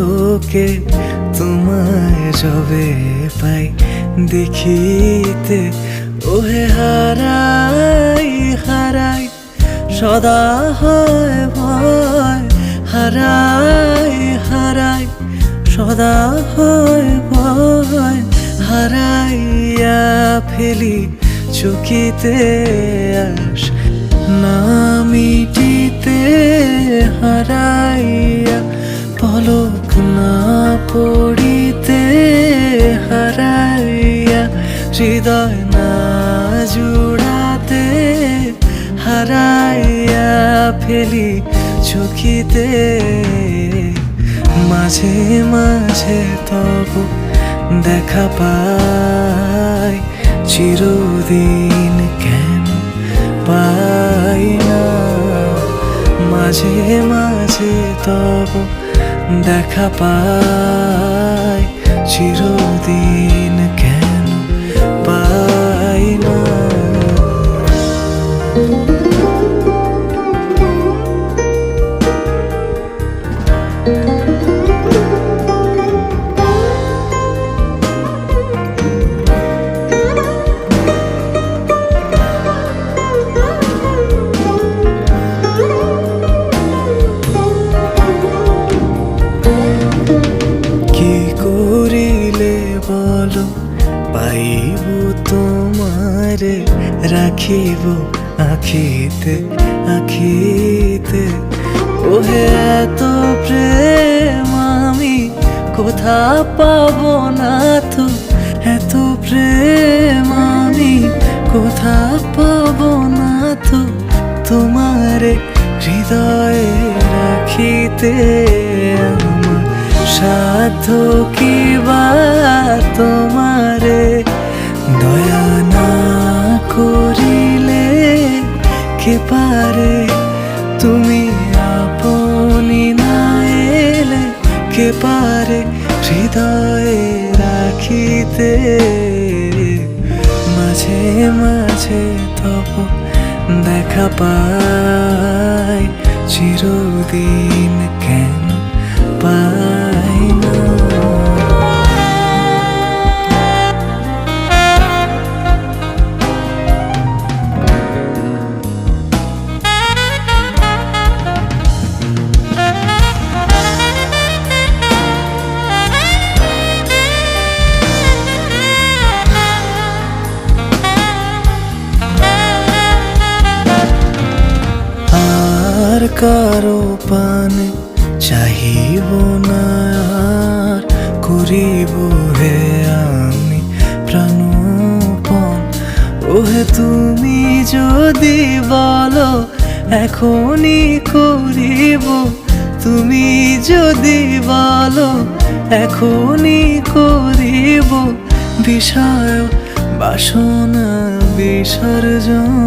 পলকে তোমায় যবে পাই দেখিতে, ওহে হারাই হারাই সদা হয় ভয়, হারাই হারাই সদা হয় ভয়, হারাইয়া ফেলি চকিতে আস না মিটিতে, হারাইয়া পলক না পড়িতে, হারাইয়া হৃদয় না জুড়াতে, হারাইয়া ফেলি চকিতে। মাঝে মাঝে তবু দেখা পাই, চিরদিন কেন পাই না। মাঝে মাঝে তবু দেখা পাই, চিরদিন কেন পাই না। বলো পাইব তোমারে, রাখিব আখিতে আখিতে, ওহে এত প্রেম আমি কোথা পাবো না তো, এত প্রেম আমি কোথা পাবো না তো, তোমারে হৃদয়ে রাখিতে। আমার সাধ্য কি বা তোমারে দয়া না করিলে, কে পারে তুমি আপনি না এলে, কে পারে হৃদয়ে রাখিতে। মাঝে মাঝে তব দেখা পাই, চিরদিন কেন পাই না। আর কারো পানে চাহিব না, আর করিব হে আমি প্রাণপণ। ওহে তুমি যদি বলো এখনই করিব, তুমি যদি বলো এখনই করিব, বিষয় বাসনা বিসর্জন।